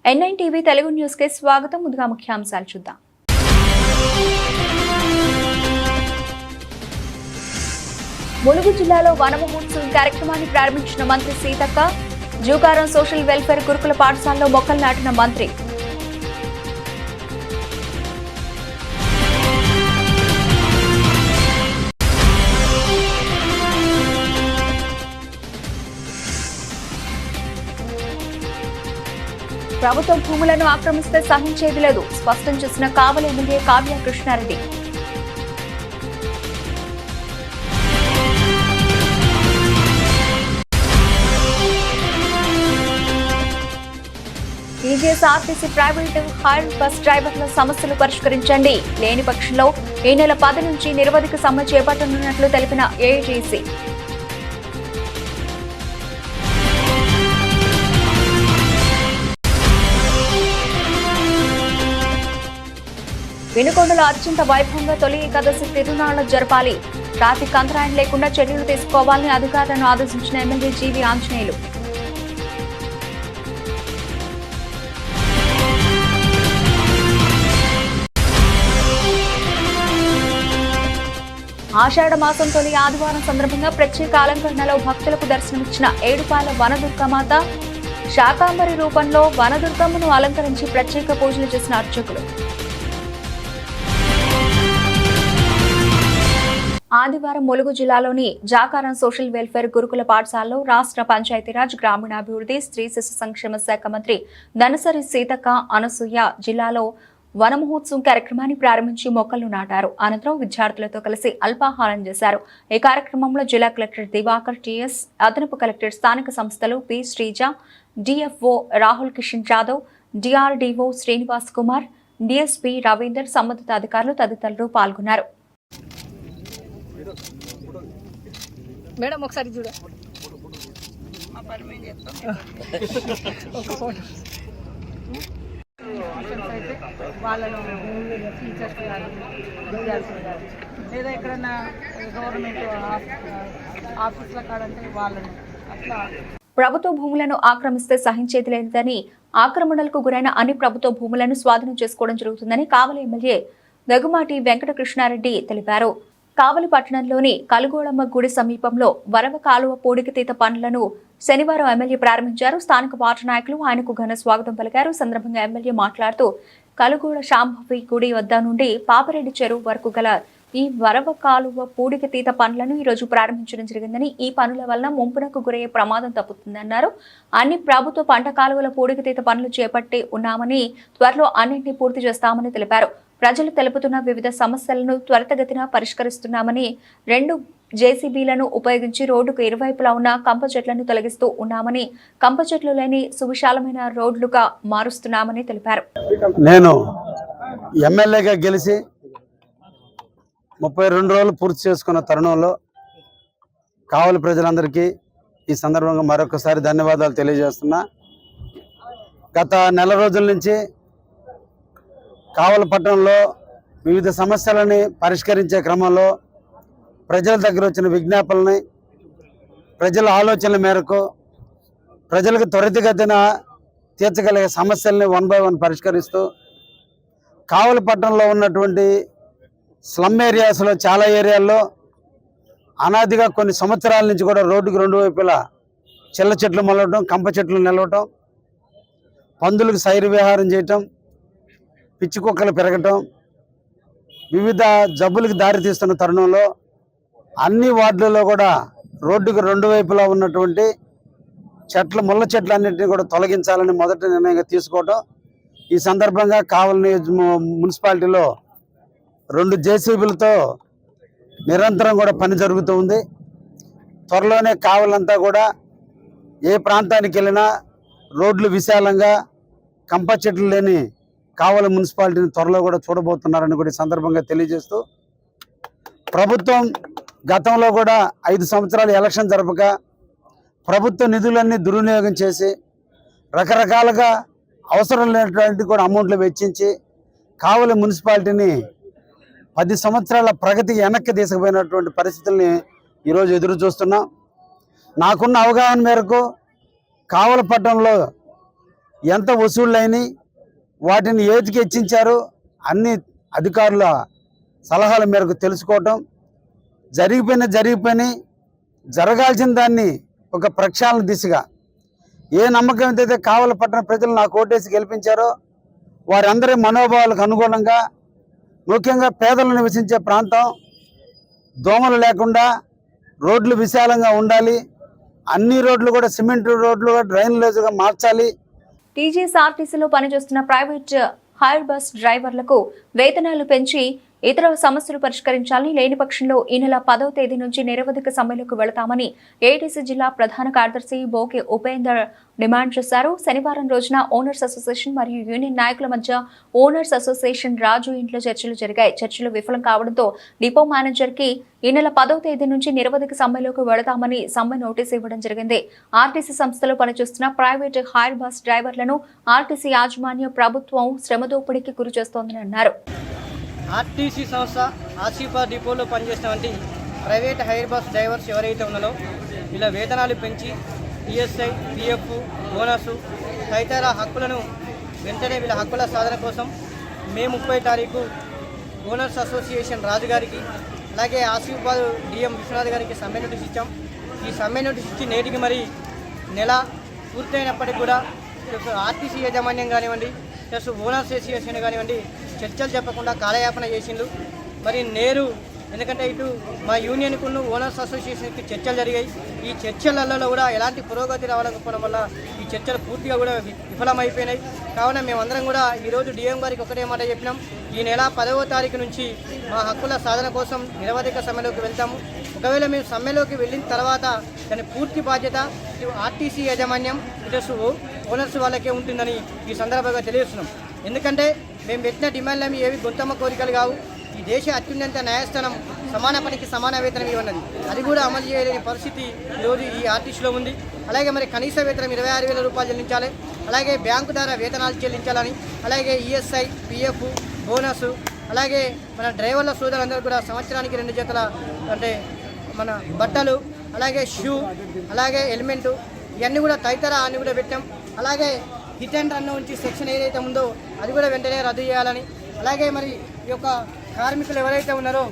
N9 TV Telugu news కి స్వాగతం. ముందుగా ముఖ్యాంశాలు చూద్దాం. ములుగు జిల్లాలో వన మహోత్సవం కార్యక్రమాన్ని ప్రారంభించిన మంత్రి సీతక్క. జూకారం సోషల్ వెల్ఫేర్ గురుకుల పాఠశాలలో మొక్కలు నాటిన మంత్రి. ప్రభుత్వ భూములను ఆక్రమిస్తే సహించేది లేదు స్పష్టం చేసిన Kavali MLA Kavya Krishna Reddy. TGSRTC private hire bus డ్రైవర్ల సమస్యలు పరిష్కరించండి, లేని పక్షంలో ఈ నెల 10 నుంచి నిరవధిక సమ్మె చేపట్టనున్నట్లు తెలిపిన ఏఐటీసీ. వినుకొండలో అత్యంత వైభవంగా తొలి ఏకాదశి తిరునాళ్లు జరపాలి, ట్రాఫిక్ అంతరాయం లేకుండా చర్యలు తీసుకోవాలని అధికారులను ఆదేశించిన ఎమ్మెల్యే జీవి ఆంజనేయులు. ఆషాఢ మాసం తొలి ఆదివారం సందర్భంగా ప్రత్యేక అలంకరణలో భక్తులకు దర్శనమిచ్చిన ఏడుపాల వనదుర్గమాత. శాకాంబరి రూపంలో వనదుర్గమ్మను అలంకరించి ప్రత్యేక పూజలు చేసిన అర్చకులు. ఆదివారం ములుగు జిల్లాలోని జాకారం సోషల్ వెల్ఫేర్ గురుకుల పాఠశాలలో రాష్ట్ర పంచాయతీరాజ్ గ్రామీణాభివృద్ధి స్త్రీ శిశు సంక్షేమ శాఖ మంత్రి దనసరి సీతక్క అనసూయ జిల్లాలో వన మహోత్సవం కార్యక్రమాన్ని ప్రారంభించి మొక్కలు నాటారు. అనంతరం విద్యార్థులతో కలిసి అల్పాహారం చేశారు. ఈ కార్యక్రమంలో జిల్లా కలెక్టర్ దివాకర్ టిఎస్, అదనపు కలెక్టర్ స్థానిక సంస్థలు P Sreeja, DFO Rahul Kishan Jadhav, DRDO Srinivas Kumar, DSP Ravinder, సంబంధిత అధికారులు తదితరులు పాల్గొన్నారు. మేడం ఒకసారి చూడ వాళ్ళను టీచర్స్ కానీ విద్యార్థులు కానీ లేదా ఎక్కడన్నా గవర్నమెంట్ ఆఫీసుల కాడంటే వాళ్ళను అట్లా. ప్రభుత్వ భూములను ఆక్రమిస్తే సహించేది లేదని, ఆక్రమణలకు గురైన అన్ని ప్రభుత్వ భూములను స్వాధీనం చేసుకోవడం జరుగుతుందని కావలి ఎమ్మెల్యే దగ్గుమాటి వెంకటకృష్ణారెడ్డి తెలిపారు. కావలి పట్టణంలోని కలుగోళమ్మ గుడి సమీపంలో వరవ కాలువ పూడికతీత పనులను శనివారం ఎమ్మెల్యే ప్రారంభించారు. స్థానిక పార్టీ నాయకులు ఆయనకు ఘన స్వాగతం పలికారు. సందర్భంగా ఎమ్మెల్యే మాట్లాడుతూ కలుగోళ శాంభవి గుడి వద్ద నుండి పాపిరెడ్డి చెరువు వరకు గల ఈ వరవ కాలువ పూడికతీత పనులను ఈ రోజు ప్రారంభించడం జరిగిందని, ఈ పనుల వలన ముంపునకు గురయ్యే ప్రమాదం తప్పుతుందన్నారు. అన్ని ప్రభుత్వ పంట కాలువల పూడికతీత పనులు చేపట్టి ఉన్నామని, త్వరలో అన్నింటినీ పూర్తి చేస్తామని తెలిపారు. ప్రజలు తెలుపుతున్న వివిధ సమస్యలను త్వరితగతిన పరిష్కరిస్తున్నామని, 2 జేసీబీలను ఉపయోగించి రోడ్డుకు ఇరువైపులా ఉన్న కంప చెట్లను తొలగిస్తూ ఉన్నామని, కంప చెట్లు లేని సువిశాలమైన రోడ్లుగా మారుస్తున్నామని తెలిపారు. నేను ఎమ్మెల్యేగా గెలిచి 32 రోజులు పూర్తి చేసుకున్న తరుణంలో కావలి ప్రజలందరికీ ఈ సందర్భంగా మరొకసారి ధన్యవాదాలు తెలియజేస్తున్నా. గత నెల రోజుల నుంచి కావలి పట్టణంలో వివిధ సమస్యలని పరిష్కరించే క్రమంలో ప్రజల దగ్గర వచ్చిన విజ్ఞాపనలని, ప్రజల ఆలోచనల మేరకు ప్రజలకు త్వరితగతిన తీర్చగలిగే సమస్యల్ని 1 by 1 పరిష్కరిస్తూ కావలి పట్టణంలో ఉన్నటువంటి స్లమ్ ఏరియాస్లో చాలా ఏరియాల్లో అనాదిగా కొన్ని సంవత్సరాల నుంచి కూడా రోడ్డుకు 2 వైపులా చిల్ల చెట్లు మొలవటం, కంప చెట్లు నిలవటం, పందులకు సైరు విహారం చేయటం, పిచ్చి కుక్కలు పెరగటం, వివిధ జబ్బులకు దారితీస్తున్న తరుణంలో అన్ని వార్డులలో కూడా రోడ్డుకు 2 వైపులా ఉన్నటువంటి ముళ్ళ చెట్లు అన్నింటినీ కూడా తొలగించాలని మొదటి నిర్ణయంగా తీసుకోవటం. ఈ సందర్భంగా కావలి మున్సిపాలిటీలో 2 జేసీబీలతో నిరంతరం కూడా పని జరుగుతూ ఉంది. త్వరలోనే కావలంతా కూడా ఏ ప్రాంతానికి వెళ్ళినా రోడ్లు విశాలంగా కంప చెట్లు లేని కావలి మున్సిపాలిటీని త్వరలో కూడా చూడబోతున్నారని కూడా ఈ సందర్భంగా తెలియజేస్తూ, ప్రభుత్వం గతంలో కూడా 5 సంవత్సరాలు ఎలక్షన్ జరపక ప్రభుత్వ నిధులన్నీ దుర్వినియోగం చేసి రకరకాలుగా అవసరం లేనటువంటి కూడా అమౌంట్లు వెచ్చించి కావలి మున్సిపాలిటీని 10 సంవత్సరాల ప్రగతికి వెనక్కి తీసుకుపోయినటువంటి పరిస్థితుల్ని ఈరోజు ఎదురు చూస్తున్నాం. నాకున్న అవగాహన మేరకు కావలి పట్టణంలో ఎంత వసూళ్ళైనవి, వాటిని ఏతికి హెచ్చించారు అన్ని అధికారుల సలహాల మేరకు తెలుసుకోవటం, జరిగిపోయిన జరగాల్సిన దాన్ని ఒక ప్రక్షాళన దిశగా ఏ నమ్మకం అయితే కావలి పట్టణ ప్రజలు నాకు ఓటేసి గెలిపించారో వారందరి మనోభావాలకు అనుగుణంగా, ముఖ్యంగా పేదలు నివసించే ప్రాంతం, దోమలు లేకుండా రోడ్లు విశాలంగా ఉండాలి, అన్ని రోడ్లు కూడా సిమెంట్ రోడ్లు డ్రైనేజ్గా మార్చాలి. టీజీఎస్ఆర్టీసీలో పనిచేస్తున్న ప్రైవేట్ హైర్ బస్ డ్రైవర్లకు వేతనాలు పెంచి ఇతర సమస్యలు పరిష్కరించాలని, లేని పక్షంలో ఈ నెల 10వ తేదీ నుంచి నిరవధిక సమ్మెలకు వెళతామని ఏటీసీ జిల్లా ప్రధాన కార్యదర్శి బోకే ఉపేందర్ డిమాండ్ చేశారు. శనివారం రోజున ఓనర్స్ అసోసియేషన్ మరియు యూనియన్ నాయకుల మధ్య ఓనర్స్ అసోసియేషన్ రాజు ఇంట్లో చర్చలు జరిగాయి. చర్చలు విఫలం కావడంతో డిపో మేనేజర్ కి ఈ నెల 10వ తేదీ నుంచి నిరవధిక సమ్మెలోకి వెళతామని సమ్మె నోటీసు ఇవ్వడం జరిగింది. ఆర్టీసీ సంస్థలో పనిచేస్తున్న ప్రైవేట్ హైర్ బస్ డ్రైవర్లను ఆర్టీసీ యాజమాన్య ప్రభుత్వం శ్రమదోపిడీకి గురి చేస్తోందని అన్నారు. ఆర్టీసీ సంస్థ ఆసిఫాబాద్ డిపోలో పనిచేసినటువంటి ప్రైవేట్ హైర్ బస్ డ్రైవర్స్ ఎవరైతే ఉన్నారో వీళ్ళ వేతనాలు పెంచి ఈఎస్ఐ, పిఎఫ్, బోనస్ తదితర హక్కులను వెంటనే వీళ్ళ హక్కుల సాధన కోసం మే 30 తారీఖు ఓనర్స్ అసోసియేషన్ రాజు గారికి అలాగే ఆసిఫాబాద్ డిఎం విశ్వనాథ్ గారికి సమ్మె నోటీస్ ఇచ్చాం. ఈ సమ్మె నోటీస్ ఇచ్చి నేటికి మరి నెల పూర్తయినప్పటికీ కూడా ఆర్టీసీ యాజమాన్యం కానివ్వండి ప్లస్ ఓనర్స్ అసోసియేషన్ కానివ్వండి చర్చలు చెప్పకుండా కాలయాపన చేసిండు. మరి నేరు ఎందుకంటే ఇటు మా యూనియన్కును ఓనర్స్ అసోసియేషన్కి చర్చలు జరిగాయి. ఈ చర్చలలో కూడా ఎలాంటి పురోగతి రావకపోవడం వల్ల ఈ చర్చలు పూర్తిగా కూడా విఫలమైపోయినాయి. కావున మేమందరం కూడా ఈరోజు డిఎం గారికి ఒకటే మాట చెప్పినాం, ఈ నెల 10వ తారీఖు నుంచి మా హక్కుల సాధన కోసం నిరవధిక సమ్మెలోకి వెళ్తాము. ఒకవేళ మేము సమ్మెలోకి వెళ్ళిన తర్వాత దాని పూర్తి బాధ్యత ఇటు ఆర్టీసీ యాజమాన్యం ఇటు ఓనర్స్ వాళ్ళకే ఉంటుందని ఈ సందర్భంగా తెలియజేస్తున్నాం. ఎందుకంటే మేము పెట్టిన డిమాండ్లు ఏవి గొంతమ్మ కోరికలు కావు. ఈ దేశ అత్యున్నత న్యాయస్థానం సమాన పనికి సమాన వేతనం ఇవ్వన్నది, అది కూడా అమలు చేయలేని పరిస్థితి ఈరోజు ఈ ఆర్టీసీలో ఉంది. అలాగే మరి కనీస వేతనం 26,000 రూపాయలు చెల్లించాలి, అలాగే బ్యాంకు ద్వారా వేతనాలు చెల్లించాలని, అలాగే ఈఎస్ఐ, పిఎఫ్, బోనస్, అలాగే మన డ్రైవర్ల సోదరులందరూ కూడా సంవత్సరానికి 2 జతల అంటే మన బట్టలు, అలాగే షూ, అలాగే హెల్మెట్, ఇవన్నీ కూడా తదితర అన్నీ కూడా పెట్టాం. అలాగే హిట్ అండ్ రన్ నుంచి సెక్షన్ ఏదైతే ఉందో అది కూడా వెంటనే రద్దు చేయాలని, అలాగే మరి ఈ యొక్క కార్మికులు ఎవరైతే ఉన్నారో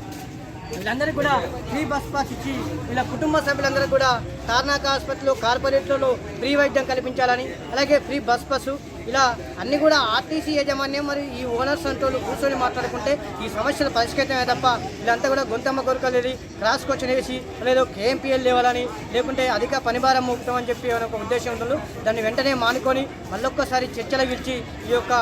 వీళ్ళందరికీ కూడా ఫ్రీ బస్ పాస్ ఇచ్చి వీళ్ళ కుటుంబ సభ్యులందరూ కూడా తార్నాక ఆసుపత్రిలో కార్పొరేట్లలో ఫ్రీ వైద్యం కల్పించాలని, అలాగే ఫ్రీ బస్ పాసు, ఇలా అన్నీ కూడా ఆర్టీసీ యాజమాన్యం మరి ఈ ఓనర్స్ అంటూ కూర్చొని మాట్లాడుకుంటే ఈ సమస్యలు పరిష్కరించమే తప్ప వీళ్ళంతా కూడా గొంతమ్మ కోరికలు వెళ్ళి క్రాస్ క్వశ్చన్ వేసి లేదో కేఎంపీఎల్ లేవాలని లేకుంటే అధిక పనిభారం మోపుతామని చెప్పి ఒక ఉద్దేశం ఉంటుంది. దాన్ని వెంటనే మానుకొని మళ్ళొక్కసారి చర్చలు పిలిచి ఈ యొక్క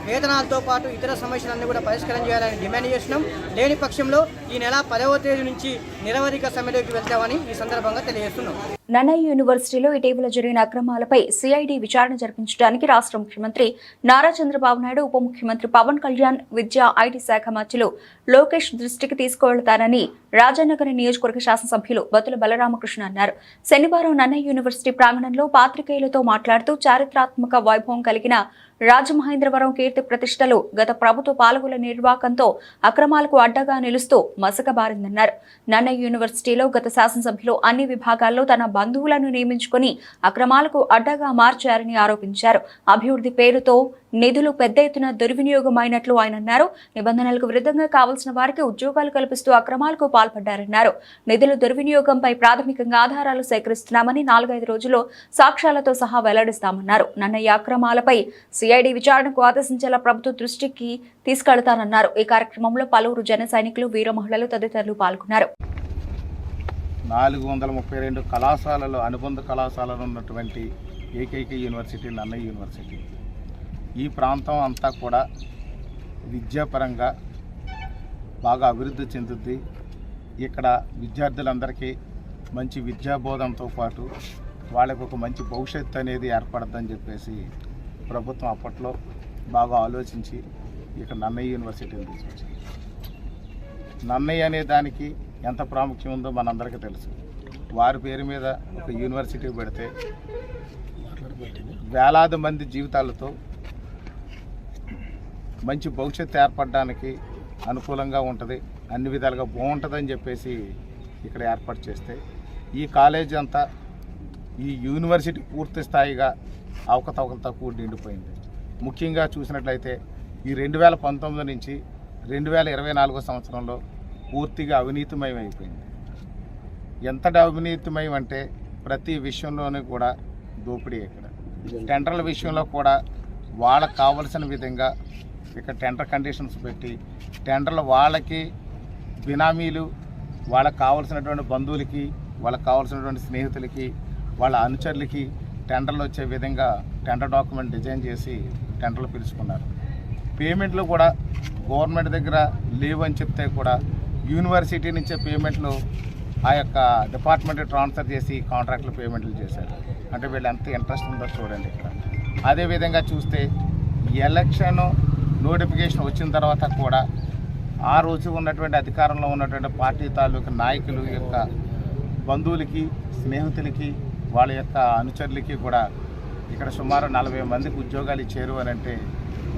వేతనాలతో పాటు ఇతర సమస్యలన్నీ కూడా పరిష్కారం చేయాలని డిమాండ్ చేస్తున్నాం. లేని పక్షంలో ఈ నెల 10వ తేదీ నుంచి నిరవధిక సమ్మెలోకి వెళ్తామని ఈ సందర్భంగా తెలియజేస్తున్నాం. నన్నయ్య యూనివర్సిటీలో ఇటీవల జరిగిన అక్రమాలపై సిఐడి విచారణ జరిపించడానికి రాష్ట్ర ముఖ్యమంత్రి నారా చంద్రబాబు నాయుడు, ఉప ముఖ్యమంత్రి పవన్ కళ్యాణ్, విద్యా ఐటీ శాఖ మంత్రులు లోకేష్ దృష్టికి తీసుకువెళతారని రాజానగర్ నియోజకవర్గ శాసనసభ్యులు బతుల బలరామకృష్ణ అన్నారు. శనివారం నన్నయ్య యూనివర్సిటీ ప్రాంగణంలో పాత్రికేయులతో మాట్లాడుతూ చారిత్రాత్మక వైభవం కలిగిన రాజమహేంద్రవరం కీర్తి ప్రతిష్టలు గత ప్రభుత్వ పాలకుల నిర్వాకంతో అక్రమాలకు అడ్డగా నిలుస్తూ మసకబారిందన్నారు. నన్నయ్య యూనివర్సిటీలో గత శాసనసభ్యులు అన్ని విభాగాల్లో తన బంధువులను నియమించుకుని అక్రమాలకు అడ్డగా మార్చారని ఆరోపించారు. అభివృద్ధి పేరుతో నిధులు పెద్ద ఎత్తున దుర్వినియోగమైనట్లు ఆయన అన్నారు. నిబంధనలకు విరుద్ధంగా కావాల్సిన వారికి ఉద్యోగాలు కల్పిస్తూ అక్రమాలకు పాల్పడ్డారన్నారు. నిధుల దుర్వినియోగంపై ప్రాథమికంగా ఆధారాలు సేకరిస్తున్నామని 4-5 రోజుల్లో సాక్ష్యాలతో సహా వెల్లడిస్తామన్నారు. నన్నయ్య అక్రమాలపై సిఐడి విచారణకు ఆదేశించేలా ప్రభుత్వ దృష్టికి తీసుకెళ్తానన్నారు. ఈ కార్యక్రమంలో పలువురు జన సైనికులు, వీర మహిళలు తదితరులు పాల్గొన్నారు. 432 కళాశాలలు, అనుబంధ కళాశాలలు ఉన్నటువంటి ఏకైక యూనివర్సిటీ నన్నయ్య యూనివర్సిటీ. ఈ ప్రాంతం అంతా కూడా విద్యాపరంగా బాగా అభివృద్ధి చెందుద్ది. ఇక్కడ విద్యార్థులందరికీ మంచి విద్యాబోధనతో పాటు వాళ్ళకు ఒక మంచి భవిష్యత్తు అనేది ఏర్పడద్దని చెప్పేసి ప్రభుత్వం అప్పట్లో బాగా ఆలోచించి ఇక్కడ నన్నయ్య యూనివర్సిటీని తీసుకొచ్చింది. నన్నయ్య అనే దానికి ఎంత ప్రాముఖ్యం ఉందో మనందరికీ తెలుసు. వారి పేరు మీద ఒక యూనివర్సిటీ పెడితే వేలాది మంది జీవితాలతో మంచి భవిష్యత్తు ఏర్పడడానికి అనుకూలంగా ఉంటుంది, అన్ని విధాలుగా బాగుంటుందని చెప్పేసి ఇక్కడ ఏర్పాటు చేస్తే ఈ కాలేజీ అంతా, ఈ యూనివర్సిటీ పూర్తి స్థాయిగా అవకతవకలతో కూడి నిండిపోయింది. ముఖ్యంగా చూసినట్లయితే ఈ 2019 నుంచి 2024 సంవత్సరంలో పూర్తిగా అవినీతిమయం అయిపోయింది. ఎంత అవినీతిమయం అంటే ప్రతి విషయంలోనూ కూడా దోపిడీ. ఇక్కడ టెండర్ల విషయంలో కూడా వాళ్ళకు కావలసిన విధంగా ఇక్కడ టెండర్ కండిషన్స్ పెట్టి టెండర్లు వాళ్ళకి బినామీలు, వాళ్ళకు కావాల్సినటువంటి బంధువులకి, వాళ్ళకు కావాల్సినటువంటి స్నేహితులకి, వాళ్ళ అనుచరులకి టెండర్లు వచ్చే విధంగా టెండర్ డాక్యుమెంట్ డిజైన్ చేసి టెండర్లు పిలుచుకున్నారు. పేమెంట్లు కూడా గవర్నమెంట్ దగ్గర లేవని చెప్తే కూడా యూనివర్సిటీ నుంచే పేమెంట్లు ఆ యొక్క డిపార్ట్మెంట్ ట్రాన్స్ఫర్ చేసి కాంట్రాక్టులు పేమెంట్లు చేశారు. అంటే వీళ్ళు ఎంత ఇంట్రెస్ట్ ఉందో చూడండి ఇక్కడ. అదేవిధంగా చూస్తే ఎలక్షన్ నోటిఫికేషన్ వచ్చిన తర్వాత కూడా ఆ రోజు ఉన్నటువంటి అధికారంలో ఉన్నటువంటి పార్టీ తాలూకు నాయకులు యొక్క బంధువులకి, స్నేహితులకి, వాళ్ళ యొక్క అనుచరులకి కూడా ఇక్కడ సుమారు 40 మందికి ఉద్యోగాలు ఇచ్చారు అని అంటే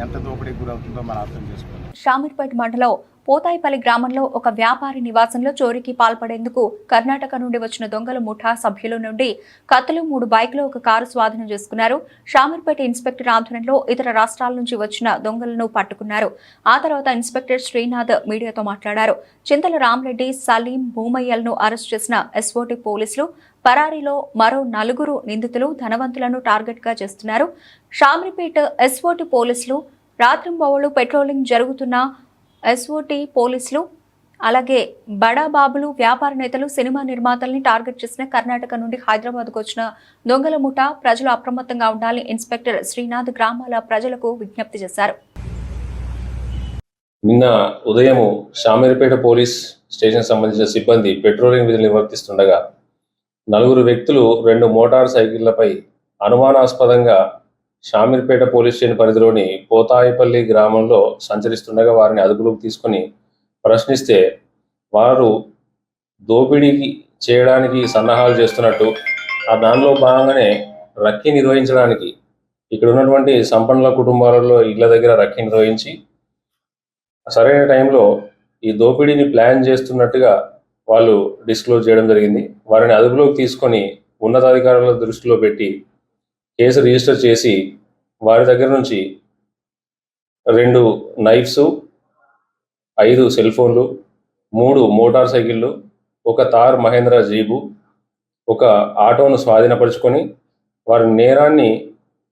ఎంత దోపిడీకి గురవుతుందో మనం అర్థం చేసుకోవాలి. షామీర్పేట మండలం పోతాయిపల్లి గ్రామంలో ఒక వ్యాపారి నివాసంలో చోరీకి పాల్పడేందుకు కర్ణాటక నుండి వచ్చిన దొంగల ముఠా సభ్యుల నుండి కత్తులు, 3 బైకులు, ఒక కారు స్వాధీనం చేసుకున్నారు. షామీర్పేట ఇన్స్పెక్టర్ ఆధ్వర్యంలో ఇతర రాష్ట్రాల నుంచి వచ్చిన దొంగలను పట్టుకున్నారు. ఆ తర్వాత ఇన్స్పెక్టర్ శ్రీనాథ్ మీడియాతో మాట్లాడారు. చింతల రామరెడ్డి, సలీం, భూమయ్యలను అరెస్ట్ చేసిన ఎస్ఓటీ పోలీసులు. పరారీలో మరో 4 నిందితులు ధనవంతులను టార్గెట్ గా చేస్తున్నారు. షామీర్పేట ఎస్ఓటీ పోలీసులు రాత్రింబవళ్లు పెట్రోలింగ్ జరుగుతున్న ఎస్ఓటీ పోలీసులు, అలాగే బడాబాబులు, వ్యాపార నేతలు, సినిమా నిర్మాతల్ని టార్గెట్ చేసిన కర్ణాటక నుండి హైదరాబాద్కు వచ్చిన దొంగల ముఠా. ప్రజలు అప్రమత్తంగా ఉండాలని ఇన్స్పెక్టర్ శ్రీనాథ్ గ్రామాల ప్రజలకు విజ్ఞప్తి చేశారు. నిన్న ఉదయం షామీర్పేట పోలీస్ స్టేషన్ సంబంధించిన సిబ్బంది పెట్రోలింగ్ విధులు నిర్వర్తిస్తుండగా 4 వ్యక్తులు 2 మోటార్ సైకిళ్లపై అనుమానాస్పదంగా షామీర్పేట పోలీస్ స్టేషన్ పరిధిలోని పోతాయిపల్లి గ్రామంలో సంచరిస్తుండగా వారిని అదుపులోకి తీసుకుని ప్రశ్నిస్తే వారు దోపిడీకి చేయడానికి సన్నాహాలు చేస్తున్నట్టు, ఆ దానిలో భాగంగానే రక్కీ నిర్వహించడానికి ఇక్కడ ఉన్నటువంటి సంపన్నుల కుటుంబాలలో ఇళ్ల దగ్గర రక్కీ నిర్వహించి సరైన టైంలో ఈ దోపిడీని ప్లాన్ చేస్తున్నట్టుగా వాళ్ళు డిస్క్లోజ్ చేయడం జరిగింది. వారిని అదుపులోకి తీసుకొని ఉన్నతాధికారుల దృష్టిలో పెట్టి కేసు రిజిస్టర్ చేసి వారి దగ్గర నుంచి 2 నైఫ్స్, 5 సెల్ ఫోన్లు, 3 మోటార్ సైకిళ్ళు, ఒక తార్ మహేంద్ర జీబు, ఒక ఆటోను స్వాధీనపరుచుకొని వారి నేరాన్ని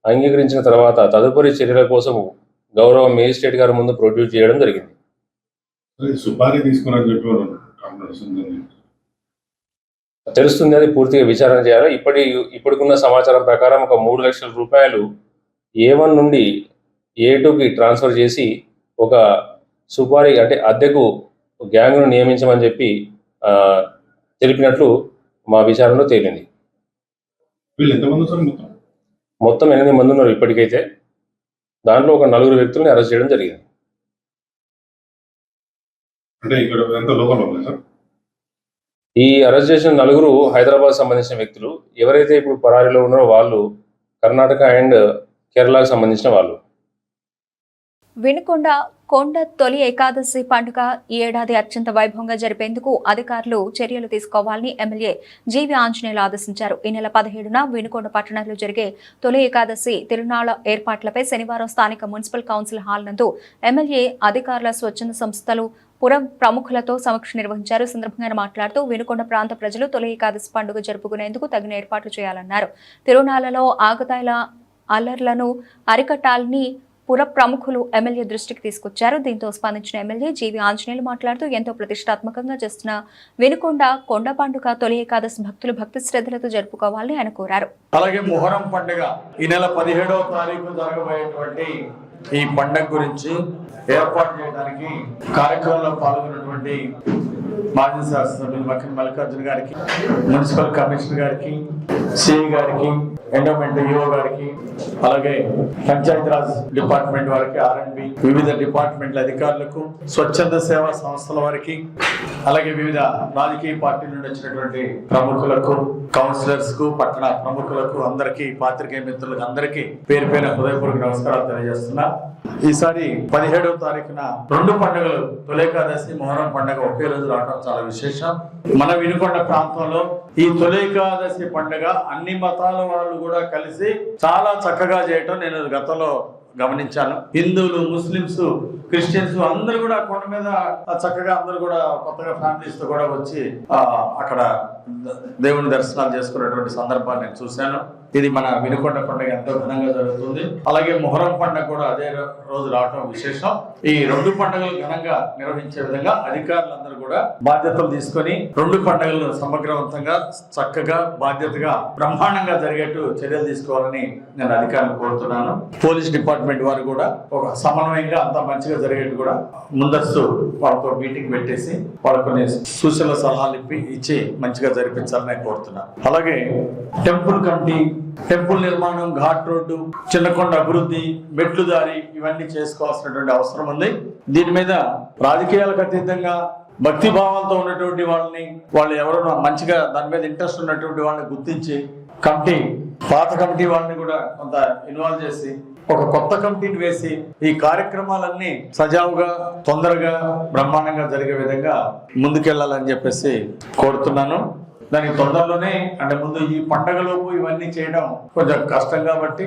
అంగీకరించిన తర్వాత తదుపరి చర్యల కోసం గౌరవ మేజిస్ట్రేట్ గారి ముందు ప్రొడ్యూస్ చేయడం జరిగింది. తెలుస్తుంది, అది పూర్తిగా విచారణ చేయాలి. ఇప్పటికున్న సమాచారం ప్రకారం ఒక 3 లక్షల రూపాయలు A1 నుండి A2కి ట్రాన్స్ఫర్ చేసి ఒక సుపారీ అంటే అద్దెకు గ్యాంగ్ను నియమించమని చెప్పి తెలిపినట్లు మా విచారణలో తేలింది. మొత్తం 8 మంది ఉన్నారు ఇప్పటికైతే. దాంట్లో ఒక 4 వ్యక్తుల్ని అరెస్ట్ చేయడం జరిగింది. ఈ అరెస్ట్ చేసిన 4 హైదరాబాద్ సంబంధించిన వ్యక్తులు. ఎవరైతే ఇప్పుడు పరారీలో ఉన్నారో వాళ్ళు కర్ణాటక అండ్ కేరళకు సంబంధించిన వాళ్ళు. వినుకొండ కొండ తొలి ఏకాదశి పండుగ ఈ ఏడాది అత్యంత వైభవంగా జరిపేందుకు అధికారులు చర్యలు తీసుకోవాలని ఎమ్మెల్యే జీవి ఆంజనేయులు ఆదేశించారు. ఈ నెల 17న వినుకొండ పట్టణంలో జరిగే తొలి ఏకాదశి తిరునాళ్ల ఏర్పాట్లపై శనివారం స్థానిక మున్సిపల్ కౌన్సిల్ హాల్ నందు ఎమ్మెల్యే, అధికారుల, స్వచ్ఛంద సంస్థలు, పురం ప్రముఖులతో సమీక్ష నిర్వహించారు. సందర్భంగా మాట్లాడుతూ వినుకొండ ప్రాంత ప్రజలు తొలి ఏకాదశి పండుగ జరుపుకునేందుకు తగిన ఏర్పాట్లు చేయాలన్నారు. తిరునాళ్లలో ఆగతాయిల అల్లర్లను అరికట్టాలని పుర ప్రముఖులు ఎమ్మెల్యే దృష్టికి తీసుకొచ్చారు. దీంతో స్పందించిన ఎమ్మెల్యే జీవి ఆంజనేయులు మాట్లాడుతూ ఎంతో ప్రతిష్టాత్మకంగా చేస్తున్న వినుకొండ కొండ పండుగ తొలి ఏకాదశి భక్తులు భక్తి శ్రద్ధలతో జరుపుకోవాలని ఆయన కోరారు. అలాగే మొహరం పండుగ ఈ నెల 17వ తారీఖు జరగబోయేటువంటి ఈ పండుగ గురించి ఏర్పాటు చేయడానికి కార్యక్రమంలో పాల్గొన్నటువంటి మాజీ శాసనసభ్యులు మక్కన్ మల్లికార్జున గారికి, మున్సిపల్ కమిషనర్ గారికి, సిఐ గారికి, ఎండోమెంట్ ఈఓ గారికి, అలాగే పంచాయతీరాజ్ డిపార్ట్మెంట్ వారికి, ఆర్ఎండ్బి, వివిధ డిపార్ట్మెంట్ల అధికారులకు, స్వచ్ఛంద సేవా సంస్థల వారికి, అలాగే వివిధ రాజకీయ పార్టీల నుండి వచ్చినటువంటి ప్రముఖులకు, కౌన్సిలర్స్ కు, పట్టణ ప్రముఖులకు, అందరికీ, పాత్రికేయ మిత్రులకు అందరికీ పేరు పేరున హృదయపూర్వక నమస్కారాలు తెలియజేస్తున్నా. ఈసారి 17వ తారీఖున 2 పండుగలు, తొలి ఏకాదశి, మొహరం పండుగ ఒకే రోజు రావడం చాలా విశేషం. మన వినుకొండ ప్రాంతంలో ఈ తొలి ఏకాదశి పండుగ అన్ని మతాల వాళ్ళు కూడా కలిసి చాలా చక్కగా చేయటం నేను గతంలో గమనించాను. హిందువులు, ముస్లిమ్స్, క్రిస్టియన్స్ అందరూ కూడా కొండ మీద చక్కగా అందరూ కూడా కొత్తగా ఫ్యామిలీస్ తో కూడా వచ్చి అక్కడ దేవుని దర్శనాలు చేసుకునేటువంటి సందర్భాన్ని నేను చూశాను. ఇది మన వినుకొండ పండుగ ఎంతో ఘనంగా జరుగుతుంది. అలాగే మొహరం పండుగ కూడా అదే రోజు రావటం విశేషం. ఈ 2 పండుగలు ఘనంగా నిర్వహించే విధంగా అధికారులందరూ కూడా బాధ్యతలు తీసుకొని 2 పండుగలను సమగ్రవంతంగా చక్కగా బాధ్యతగా బ్రహ్మాండంగా జరిగేట్టు చర్యలు తీసుకోవాలని నేను అధికారులను కోరుతున్నాను. పోలీస్ డిపార్ట్మెంట్ వారు కూడా ఒక సమన్వయంగా అంత మంచిగా జరిగేట్టు కూడా ముందస్తు వాళ్ళతో మీటింగ్ పెట్టేసి వాళ్ళకు కొన్ని సూచనల సలహాలు ఇచ్చి మంచిగా జరిపించాలని కోరుతున్నాను. అలాగే టెంపుల్ కమిటీ, టెంపుల్ నిర్మాణం, ఘాట్ రోడ్డు, చిన్నకొండ అభివృద్ధి, మెట్లు దారి ఇవన్నీ చేసుకోవాల్సినటువంటి అవసరం ఉంది. దీని మీద రాజకీయాలకు అతీతంగా భక్తి భావాలతో ఉన్నటువంటి వాళ్ళని, వాళ్ళు ఎవరైనా మంచిగా దాని మీద ఇంట్రెస్ట్ ఉన్నటువంటి వాళ్ళని గుర్తించి కమిటీ, పాత కమిటీ వాళ్ళని కూడా కొంత ఇన్వాల్వ్ చేసి ఒక కొత్త కమిటీని వేసి ఈ కార్యక్రమాలన్నీ సజావుగా, తొందరగా, బ్రహ్మాండంగా జరిగే విధంగా ముందుకెళ్లాలని చెప్పేసి కోరుతున్నాను. దానికి తొందరలోనే, అంటే ముందు ఈ పండగలోపు ఇవన్నీ చేయడం కొంచెం కష్టం కాబట్టి,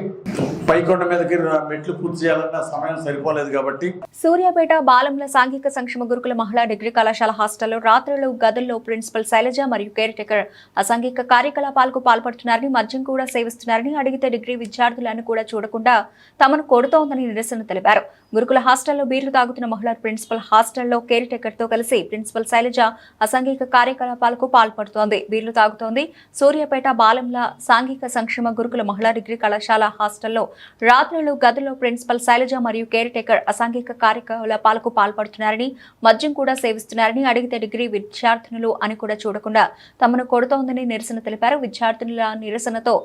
పైకొండ మీదకి మెట్లు పూర్తి చేయాలన్న సమయం సరిపోలేదు కాబట్టి. సూర్యాపేట బాలంల సాంఘిక సంక్షేమ గురుకుల మహిళా డిగ్రీ కళాశాల హాస్టల్లో రాత్రులు గదుల్లో ప్రిన్సిపల్ శైలజ మరియు కేర్ టేకర్ అసాంఘిక కార్యకలాపాలకు పాల్పడుతున్నారని, మద్యం కూడా సేవిస్తున్నారని, అడిగితే డిగ్రీ విద్యార్థులను కూడా చూడకుండా తమను కొడుతోందని నిరసన తెలిపారు. గురుకుల హాస్టల్లో బీర్లు తాగుతున్న మహిళా ప్రిన్సిపల్ హాస్టల్లో కేర్ టేకర్ తో కలిసి ప్రిన్సిపల్ శైలజ అసాంఘిక కార్యకలాపాలకు పాల్పడుతోంది, బీర్లు తాగుతోంది. సూర్యాపేట బాలంల సాంఘిక సంక్షేమ గురుకుల మహిళా డిగ్రీ కళాశాల హాస్టల్లో రాత్రులు గదుల్లో ప్రిన్సిపల్ శైలజ మరియు కేర్ టేకర్ అసాంఘిక కార్యకలాపాలకు పాల్పడుతున్నారని, మద్యం కూడా సేవిస్తున్నారని, అడిగితే డిగ్రీ విద్యార్థినులు అని కూడా చూడకుండా తమను కొడుతోందని నిరసన తెలిపారు. విద్యార్థినుల నిరసనతో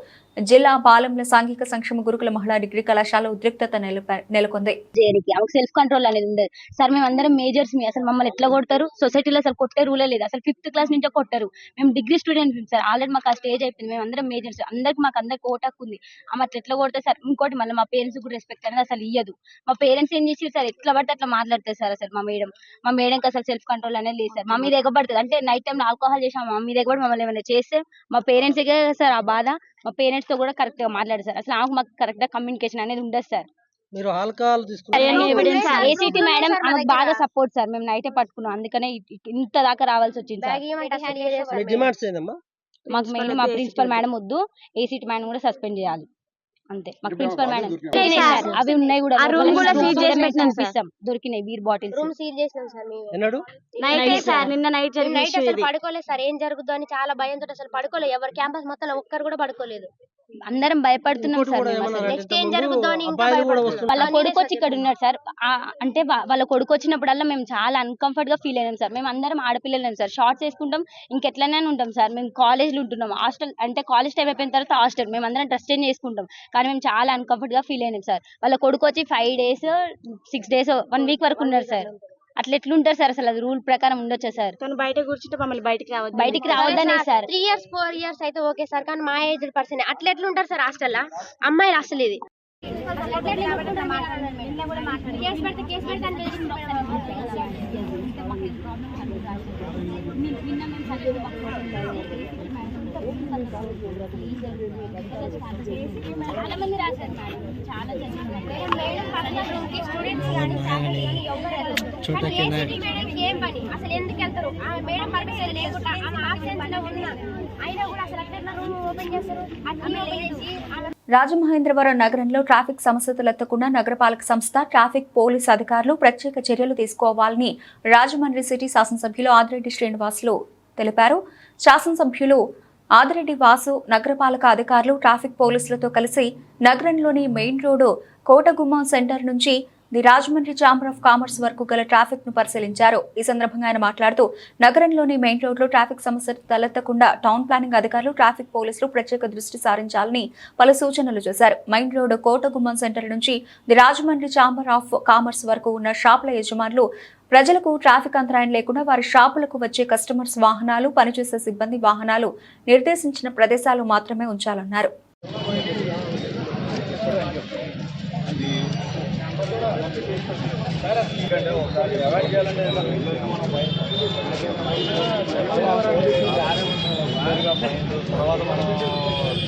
జిల్లా బాలంల సాంఘిక సంక్షేమ గురుకుల మహిళా డిగ్రీ కళాశాల ఉద్రిక్తత నెలకొంది. సెల్ఫ్ కంట్రోల్ అనేది ఉండదు సార్. మేము అందరం మేజర్స్, అసలు మమ్మల్ని ఎట్లా కొడతారు? సొసైటీలో అసలు కొట్టే రూలే లేదు. అసలు 5th క్లాస్ నుంచే కొట్టారు. మేము డిగ్రీ స్టూడెంట్స్ సార్. ఆల్రెడీ మాకు ఆ స్టేజ్ అయిపోయింది. మేము అందరం మేజర్స్, అందరికి ఓటాకు ఉంది. ఆమె ఎట్లా కొడతారు సార్? ఇంకోటి మళ్ళీ మా పేరెంట్స్ కూడా రెస్పెక్ట్ అనేది అసలు ఇయ్యదు. మా పేరెంట్స్ ఏం చేసి సార్ ఎట్లా పడితే అట్లా మాట్లాడతారు సార్. అసలు మా మేడంకి అసలు సెల్ఫ్ కంట్రోల్ అనేది లేదు సార్. మా మీద ఎగబడుతుంది. అంటే నైట్ టైం ఆల్కహాల్ చేసాం, మా మీద ఎగబడి మమ్మల్ని ఏమైనా చేస్తే మా పేరెంట్స్ సార్ ఆ బాధ. మా పేరెంట్స్ తో కూడా కరెక్ట్ గా మాట్లాడారు సార్. అసలు మాకు కరెక్ట్ గా కమ్యూనికేషన్ అనేది ఉండదు సార్. మీరు ఆల్కహాల్ ఏసీటీ మేడం ఆమెకు బాగా సపోర్ట్ సార్. మేము నైటే పట్టుకున్నాం, అందుకనే ఇంత దాకా రావాల్సి వచ్చింది సార్. మాకు మెయిన్ మా ప్రిన్సిపల్ మేడం వద్దు, ఏసీటీ మేడం కూడా సస్పెండ్ చేయాలి అంతే. మాకు ప్రిన్సిపల్ మేడం అవి ఉన్నాయి కూడా, దొరికినాయి బీర్ బాటిల్స్. రూమ్ సీల్ చేసినాం సార్ మేము. నిన్న నైట్ అసలు పడుకోలేదు సార్. ఏం జరుగుతుందో అని చాలా భయంతో అసలు పడుకోలేదు. ఎవరు క్యాంపస్ మొత్తం ఒక్కరు కూడా పడుకోలేదు. అందరం భయపడుతున్నాం సార్. నెక్స్ట్ ఏం జరుగుతుందో అని వాళ్ళ కొడుకు వచ్చి ఇక్కడ ఉన్నాడు సార్. అంటే వాళ్ళ కొడుకు వచ్చినప్పుడల్లా మేము చాలా అన్కంఫర్ట్ గా ఫీల్ అయినాం సార్. మేము అందరం ఆడపిల్లలేం సార్. షార్ట్స్ వేసుకుంటాం, ఇంకెట్లనే ఉంటాం సార్. మేము కాలేజ్లో ఉంటున్నాం. హాస్టల్ అంటే కాలేజ్ టైం అయిపోయిన తర్వాత హాస్టల్ మేము అందరం డ్రెస్ చేంజ్ చేసుకుంటాం. కానీ మేము చాలా అన్కంఫర్ట్ గా ఫీల్ అయినాం సార్. వాళ్ళ కొడుకు వచ్చి 5 days 6 days 1 week వరకు ఉన్నారు సార్. అట్లా ఎట్లుంటారు సార్? అసలు అది రూల్ ప్రకారం ఉండొచ్చా సార్? బయట కూర్చుంటే మమ్మల్ని బయటికి రావద్దనే సార్. 3 years 4 years అయితే ఓకే సార్, కానీ మా ఏజ్ పర్సన్ అట్లా ఎట్లుంటారు సార్ హాస్టల్లో? అమ్మాయిలు అసలు ఇది చాలా మంది రాశారు మేడం, చాలా ఏం పని అసలు ఎందుకు వెళ్తారు? మేడం పర్మిషన్ లేకుండా అయినా కూడా అసలు అట్లా రూమ్ ఓపెన్ చేస్తారు. రాజమహేంద్రవరం నగరంలో ట్రాఫిక్ సమస్య తలెత్తకుండా నగరపాలక సంస్థ, ట్రాఫిక్ పోలీస్ అధికారులు ప్రత్యేక చర్యలు తీసుకోవాలని రాజమండ్రి సిటీ శాసనసభ్యులు ఆదిరెడ్డి శ్రీనివాసులు తెలిపారు. శాసనసభ్యులు ఆదిరెడ్డి వాసు నగరపాలక అధికారులు, ట్రాఫిక్ పోలీసులతో కలిసి నగరంలోని మెయిన్ రోడ్డు కోటగుమ్మం సెంటర్ నుంచి the Rajahmundry chamber of commerce వరకు గల ట్రాఫిక్ ను పరిశీలించారు. ఈ సందర్భంగా ఆయన మాట్లాడుతూ నగరంలోని మెయిన్ రోడ్లో ట్రాఫిక్ సమస్య తలెత్తకుండా టౌన్ ప్లానింగ్ అధికారులు, ట్రాఫిక్ పోలీసులు ప్రత్యేక దృష్టి సారించాలని పలు సూచనలు చేశారు. మెయిన్ రోడ్డు కోటగుమ్మం సెంటర్ నుంచి the Rajahmundry chamber of commerce వరకు ఉన్న షాపుల యజమానులు ప్రజలకు ట్రాఫిక్ అంతరాయం లేకుండా వారి షాపులకు వచ్చే కస్టమర్స్ వాహనాలు, పనిచేసే సిబ్బంది వాహనాలు నిర్దేశించిన ప్రదేశాలు మాత్రమే ఉంచాలన్నారు. అది తర్వాత మనం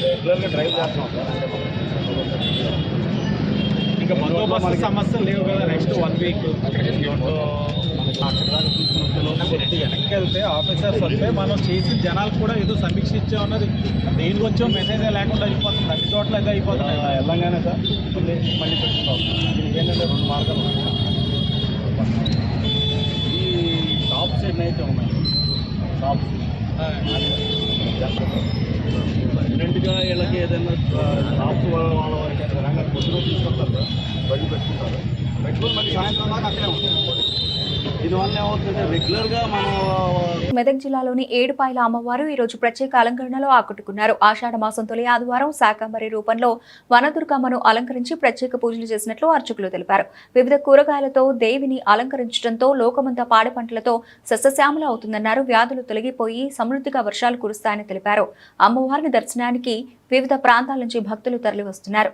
రెగ్యులర్గా డ్రైవ్ చేస్తాం ఇంకా బందోబస్తు సమస్యలు లేవు కదా. నెక్స్ట్ 1 వీక్ కొద్ది వెనక్కి వెళ్తే ఆఫీసర్స్ వస్తే మనం చేసి జనాలకు కూడా ఏదో సమీక్షించే ఉన్నది దేనికి వచ్చో మెసేజ్ లేకుండా అయిపోతుంది. అన్ని చోట్ల అయితే అయిపోతుంది. వెళ్ళంగానే సార్ మళ్ళీ పెట్టుకుంటాం. ఏంటంటే 2 మార్గాలు ఉన్నాయి. ఈ టాప్ సైడ్ అయితే ఉన్నాయి షాప్స్ పర్మనెంట్గా వీళ్ళకి ఏదైనా షాప్స్ వాళ్ళ వరకు ఏదైనా పొద్దున తీసుకొస్తారు సార్, బండి పెట్టుకుంటారు. పెట్టుకుని మళ్ళీ సాయంత్రం దాకా అక్కడే ఉంటుంది. దీనివల్ల ఏమవుతుందంటే రెగ్యులర్గా మనం మెదక్ జిల్లాలోని ఏడుపాయల అమ్మవారు ఈ రోజు ప్రత్యేక అలంకరణలో ఆకట్టుకున్నారు. ఆషాఢ మాసం తొలి ఆదివారం శాకంబరి రూపంలో వనదుర్గమ్మను అలంకరించి ప్రత్యేక పూజలు చేసినట్లు అర్చకులు తెలిపారు. వివిధ కూరగాయలతో దేవిని అలంకరించడంతో లోకమంతా పాడి పంటలతో సస్యశ్యామల అవుతుందన్నారు. వ్యాధులు తొలగిపోయి సమృద్ధిగా వర్షాలు కురుస్తాయని తెలిపారు. అమ్మవారిని దర్శనానికి వివిధ ప్రాంతాల నుంచి భక్తులు తరలివస్తున్నారు.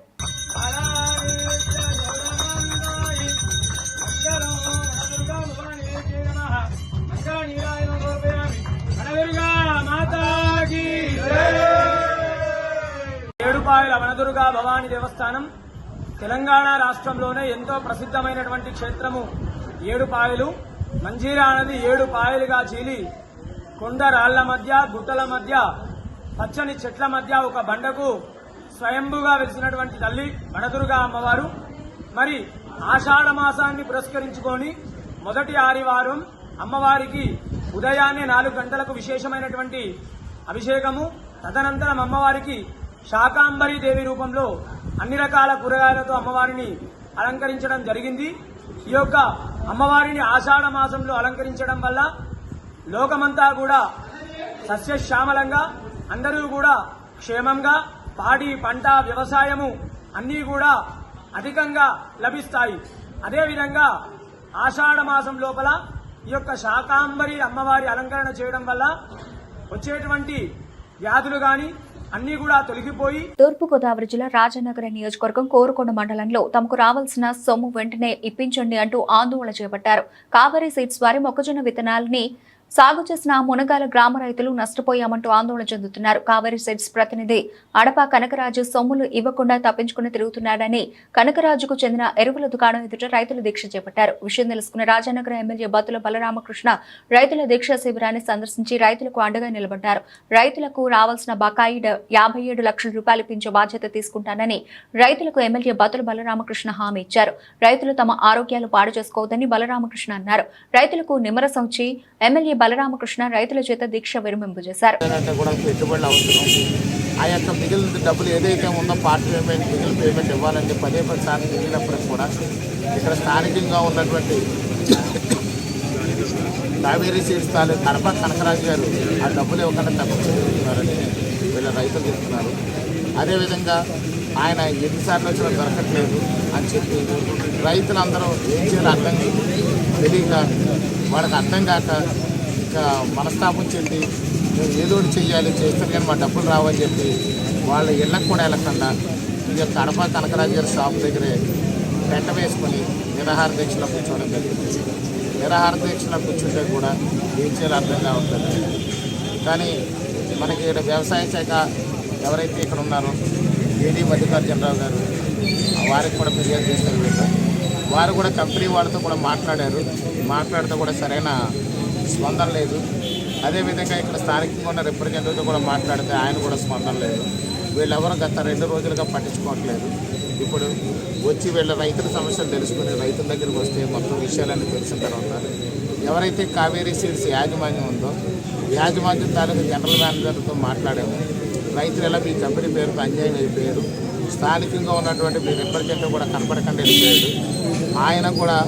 ఏడుపాయల వనదుర్గా భవానీ దేవస్థానం తెలంగాణ రాష్ట్రంలోనే ఎంతో ప్రసిద్ధమైనటువంటి క్షేత్రము. ఏడుపాయలు మంజీరా నది 7 పాయలుగా చీలి కొండ రాళ్ల మధ్య గుట్టల మధ్య పచ్చని చెట్ల మధ్య ఒక బండకు స్వయంభుగా వెలిసినటువంటి తల్లి వనదుర్గా అమ్మవారు. మరి ఆషాఢ మాసాన్ని పురస్కరించుకొని మొదటి ఆదివారం అమ్మవారికి ఉదయాన్నే 4 గంటలకు విశేషమైనటువంటి అభిషేకము. తదనంతరం అమ్మవారికి శాకాంబరి దేవి రూపంలో అన్ని రకాల కూరగాయలతో అమ్మవారిని అలంకరించడం జరిగింది. ఈ యొక్క అమ్మవారిని ఆషాఢ మాసంలో అలంకరించడం వల్ల లోకమంతా కూడా సస్యశ్యామలంగా, అందరూ కూడా క్షేమంగా పాడి పంట వ్యవసాయము అన్నీ కూడా అధికంగా లభిస్తాయి. అదేవిధంగా ఆషాఢ మాసం లోపల ఈ యొక్క శాకాంబరి అమ్మవారి అలంకరణ చేయడం వల్ల వచ్చేటువంటి వ్యాధులు గాని అన్ని కూడా తొలగిపోయి. తూర్పుగోదావరి జిల్లా రాజనగర నియోజకవర్గం కోరుకొండ మండలంలో తమకు రావాల్సిన సొమ్ము వెంటనే ఇప్పించండి అంటూ ఆందోళన చేపట్టారు. కావేరీ సీడ్స్ వారి మొక్కజొన్న విత్తనాలని సాగు చేసిన మునగాల గ్రామ రైతులు నష్టపోయామంటూ ఆందోళన చెందుతున్నారు. కావేరీ సీడ్స్ ప్రతినిధి అడప కనకరాజు సొమ్ములు ఇవ్వకుండా తప్పించుకుని తిరుగుతున్నాడని కనకరాజుకు చెందిన ఎరువుల దుకాణం ఎదుట రైతులు దీక్ష చేపట్టారు. విషయం తెలుసుకున్న రాజానగర ఎమ్మెల్యే బత్తుల బలరామకృష్ణ రైతుల దీక్ష శిబిరాన్ని సందర్శించి రైతులకు అండగా నిలబడ్డారు. రైతులకు రావాల్సిన బకాయి 57 లక్షల రూపాయలు ఇప్పించే బాధ్యత తీసుకుంటానని రైతులకు ఎమ్మెల్యే బత్తుల బలరామకృష్ణ హామీ ఇచ్చారు. రైతులు తమ ఆరోగ్యాలు పాడు చేసుకోవద్దని బలరామకృష్ణ అన్నారు. రైతులకు నిమ్మరసం ఇచ్చి ఎమ్మెల్యే బలరామకృష్ణ రైతుల చేత దీక్ష విరమింపు చేశారు. పెట్టుబడులు అవసరం. ఆ యొక్క మిగిలిన డబ్బులు ఏదైతే ఉందో పార్ట్ పేమెంట్ మిగిలిన పేమెంట్ ఇవ్వాలని 10 సార్లు మిగిలినప్పటికి కూడా ఇక్కడ స్థానికంగా ఉన్నటువంటి కావేరీ సీడ్స్ తాలూకు కడప కనకరాజు గారు ఆ డబ్బులు ఇవ్వకుండా తప్పించుకుంటున్నారని వీళ్ళ రైతులు చెప్తున్నారు. అదేవిధంగా ఆయన ఎన్నిసార్లు వచ్చినా దొరకట్లేదు అని చెప్పి రైతులందరూ ఏం చేయాలో అర్థం తెలియక వాళ్ళకి అర్థం కాక ఇంకా మనస్తాపం చెంది మేము ఏదో చేయాలి చేస్తాను కానీ మా డబ్బులు రావని చెప్పి వాళ్ళ ఇళ్ళకు కూడా వెళ్ళకుండా ఈ యొక్క కడప కనకరాజు గారి షాప్ దగ్గరే పెట్ట వేసుకొని నిరాహార దీక్షలో కూర్చోవడం జరిగింది. నిరాహార దీక్షలో కూర్చుంటే కూడా ఏం చేయాలో అర్థం కావట్లేదు. కానీ మనకి ఇక్కడ వ్యవసాయ శాఖ ఎవరైతే ఇక్కడ ఉన్నారో ఏడీ మల్లికార్జునరావు గారు వారికి కూడా ఫిర్యాదు చేశారు. వారు కూడా కంపెనీ వాళ్ళతో కూడా మాట్లాడితే కూడా సరైన స్పందన లేదు. అదేవిధంగా ఇక్కడ స్థానికంగా ఉన్న రిప్రజెంటేటివ్తో కూడా మాట్లాడితే ఆయన కూడా స్పందన లేదు. వీళ్ళెవరూ గత 2 రోజులుగా పట్టించుకోవట్లేదు. ఇప్పుడు వచ్చి వీళ్ళ రైతుల సమస్యలు తెలుసుకుని రైతుల దగ్గరికి వస్తే మొత్తం విషయాలన్నీ తెలిసిన తర్వాత ఎవరైతే కావేరీ సీడ్స్ యాజమాన్యం ఉందో యాజమాన్యం తాలూకు జనరల్ మేనేజర్తో మాట్లాడాము. రైతులు ఎలా మీ కంపెనీ పేరుతో అన్యాయం అయిపోయారు, స్థానికంగా ఉన్నటువంటి మీ రిప్రజెంటేటివ్ కూడా కనపడకుండా వెళ్ళిపోయాడు. ఆయన కూడా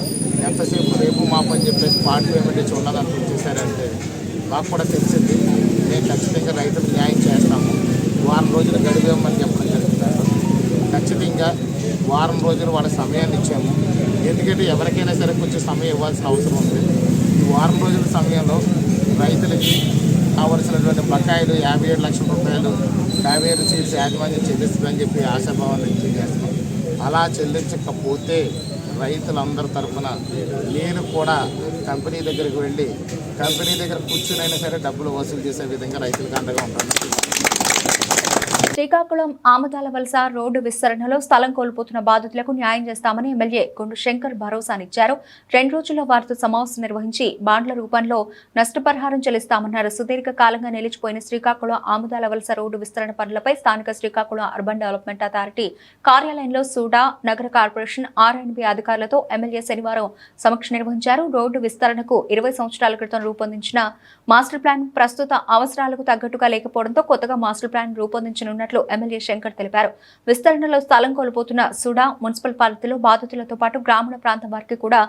ఎంతసేపు రేపు మాపు అని చెప్పేసి పార్ట్ పేమెంట్ ఇచ్చి ఉన్నదంతా ఇచ్చేసారంటే మాకు కూడా తెలిసింది. మేము ఖచ్చితంగా రైతులకు న్యాయం చేస్తాము, వారం రోజులు గడివేమని చెప్పడం జరుగుతారు. ఖచ్చితంగా వారం రోజులు వాళ్ళ సమయాన్ని ఇచ్చాము. ఎందుకంటే ఎవరికైనా సరే కొంచెం సమయం ఇవ్వాల్సిన అవసరం ఉంది. ఈ వారం రోజుల సమయంలో రైతులకి కావలసినటువంటి బకాయిలు 57 లక్షల రూపాయలు కావేరీ సీడ్స్ యాజమాన్యం చెల్లిస్తుందని చెప్పి ఆశాభావాన్ని వ్యక్తం చేస్తున్నాం. అలా చెల్లించకపోతే రైతులందరి తరఫున నేను కూడా కంపెనీ దగ్గరికి వెళ్ళి కంపెనీ దగ్గర కూర్చునైనా సరే డబ్బులు వసూలు చేసే విధంగా రైతులకు అండగా ఉంటాను. శ్రీకాకుళం ఆమదాల వలస రోడ్డు విస్తరణలో స్థలం కోల్పోతున్న బాధితులకు న్యాయం చేస్తామని ఎమ్మెల్యే కొండు శంకర్ భరోసానిచ్చారు. 2 రోజుల్లో వారితో సమావేశం నిర్వహించి బాండ్ల రూపంలో నష్టపరిహారం చెల్లిస్తామన్నారు. సుదీర్ఘ కాలంగా నిలిచిపోయిన శ్రీకాకుళం ఆమదాల వలస రోడ్డు విస్తరణ పనులపై స్థానిక శ్రీకాకుళం అర్బన్ డెవలప్మెంట్ అథారిటీ కార్యాలయంలో సూడా నగర కార్పొరేషన్ ఆర్ఎండ్బి అధికారులతో ఎమ్మెల్యే శనివారం సమీక్ష నిర్వహించారు. రోడ్డు విస్తరణకు 20 సంవత్సరాల క్రితం రూపొందించిన మాస్టర్ ప్లాన్ ప్రస్తుత అవసరాలకు తగ్గట్టుగా లేకపోవడంతో కొత్తగా మాస్టర్ ప్లాన్ రూపొందించనున్నట్లు ఎమ్మెల్యే శంకర్ తెలిపారు. విస్తరణలో స్థలం కోల్పోతున్న సుడా మున్సిపల్ పరిధిలో బాధితులతో పాటు గ్రామీణ ప్రాంతం వారికి కూడా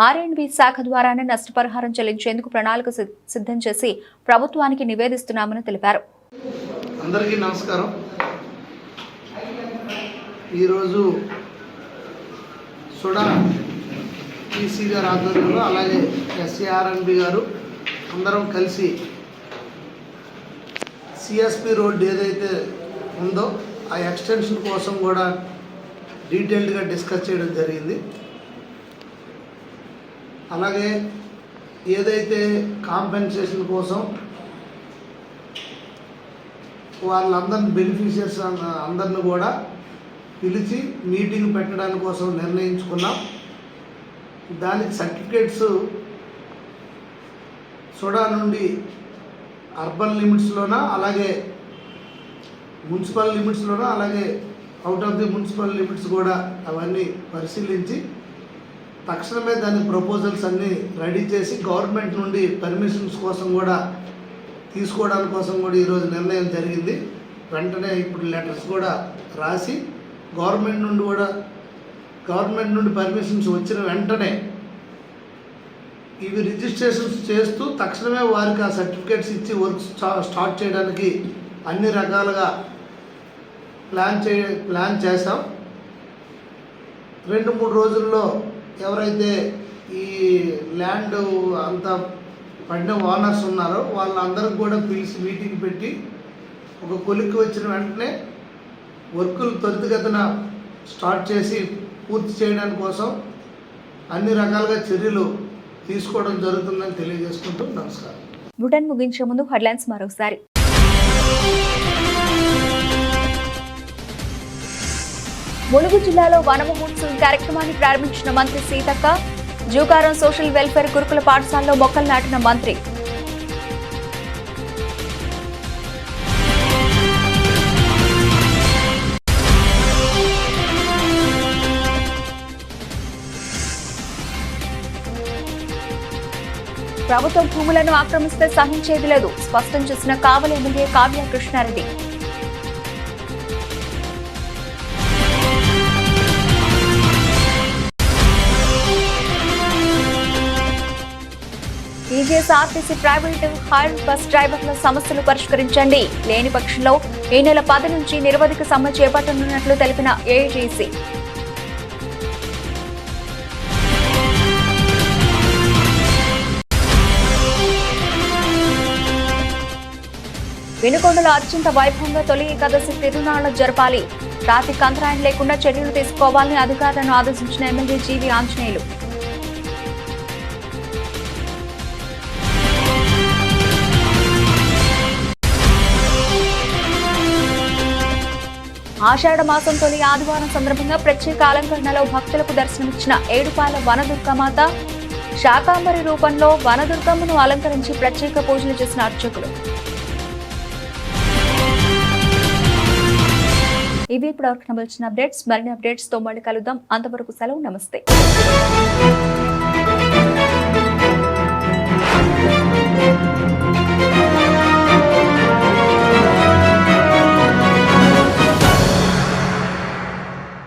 ఆర్ఎండ్బి శాఖ ద్వారానే నష్టపరిహారం చెల్లించేందుకు ప్రణాళిక సిద్ధం చేసి ప్రభుత్వానికి నివేదిస్తున్నామని తెలిపారు. అందరికీ నమస్కారం. ఈరోజు సుడా టీసీ గారి ఆధ్వర్యంలో అలాగే ఎస్ఏఆర్ఎన్బి గారు అందరం కలిసి సిఎస్పి రోడ్ ఏదైతే ఉందో ఆ ఎక్స్టెన్షన్ కోసం కూడా డీటెయిల్డ్గా డిస్కస్ చేయడం జరిగింది. అలాగే ఏదైతే కాంపెన్సేషన్ కోసం వాళ్ళందరిని బెనిఫిషియర్స్ అందరిని కూడా పిలిచి మీటింగ్ పెట్టడానికి కోసం నిర్ణయించుకున్నాం. దానికి సర్టిఫికేట్స్ సుడా నుండి అర్బన్ లిమిట్స్లోనా అలాగే మున్సిపల్ లిమిట్స్లోనా అలాగే out of the municipal limits కూడా అవన్నీ పరిశీలించి తక్షణమే దాని ప్రపోజల్స్ అన్నీ రెడీ చేసి గవర్నమెంట్ నుండి పర్మిషన్స్ కోసం కూడా తీసుకోవడానికి కోసం కూడా ఈరోజు నిర్ణయం జరిగింది. వెంటనే ఇప్పుడు లెటర్స్ కూడా రాసి గవర్నమెంట్ నుండి పర్మిషన్స్ వచ్చిన వెంటనే ఇవి రిజిస్ట్రేషన్స్ చేస్తూ తక్షణమే వారికి ఆ సర్టిఫికేట్స్ ఇచ్చి వర్క్ స్టార్ట్ చేయడానికి అన్ని రకాలుగా ప్లాన్ చేసాం. 2-3 రోజుల్లో ఎవరైతే ఈ ల్యాండ్ అంతా పడిన ఓనర్స్ ఉన్నారో వాళ్ళందరికీ కూడా పిలిచి మీటింగ్ పెట్టి ఒక కొలిక్కి వచ్చిన వెంటనే వర్కులు త్వరితగతిన స్టార్ట్ చేసి పూర్తి చేయడానికి కోసం అన్ని రకాలుగా చర్యలు తీసుకోవడం జరుగుతుందని తెలియజేసుకుంటూ నమస్కారం. బులెటిన్ ముగించే ముందు హెడ్లైన్స్ మరోసారి. ములుగు జిల్లాలో వన మహోత్సవం కార్యక్రమాన్ని ప్రారంభించిన మంత్రి సీతక్క. జూకారం సోషల్ వెల్ఫేర్ గురుకుల పాఠశాలలో మొక్కలు నాటిన మంత్రి. ప్రభుత్వం భూములను ఆక్రమిస్తే సహించేది లేదు స్పష్టం చేసిన Kavali MLA Kavya Krishna Reddy. TGSRTC private hire bus డ్రైవర్ల సమస్యలు పరిష్కరించండి. లేని పక్షంలో ఈ నెల 10 నుంచి నిరవధిక సమ్మె చేపట్టనున్నట్లు తెలిపిన ఏఐటీసీ. వినుకొండలో అత్యంత వైభవంగా తొలి ఏకాదశి తిరునాళ్లు జరపాలి. ట్రాఫిక్ అంతరాయం లేకుండా చర్యలు తీసుకోవాలని అధికారులను ఆదేశించిన ఎమ్మెల్యే జీవి ఆంజనేయులు. ఆషాఢ మాసం తొలి ఆదివారం సందర్భంగా ప్రత్యేక అలంకరణలో భక్తులకు దర్శనమిచ్చిన ఏడుపాయల వనదుర్గమాత. శాకాంబరి రూపంలో వనదుర్గమ్మను అలంకరించి ప్రత్యేక పూజలు చేసిన అర్చకులు. ఇవి ఇప్పటివరకు నమోదించిన అప్డేట్స్. మరిన్ని అప్డేట్స్ తో మళ్ళీ కలుద్దాం. అంతవరకు సెలవు. నమస్తే.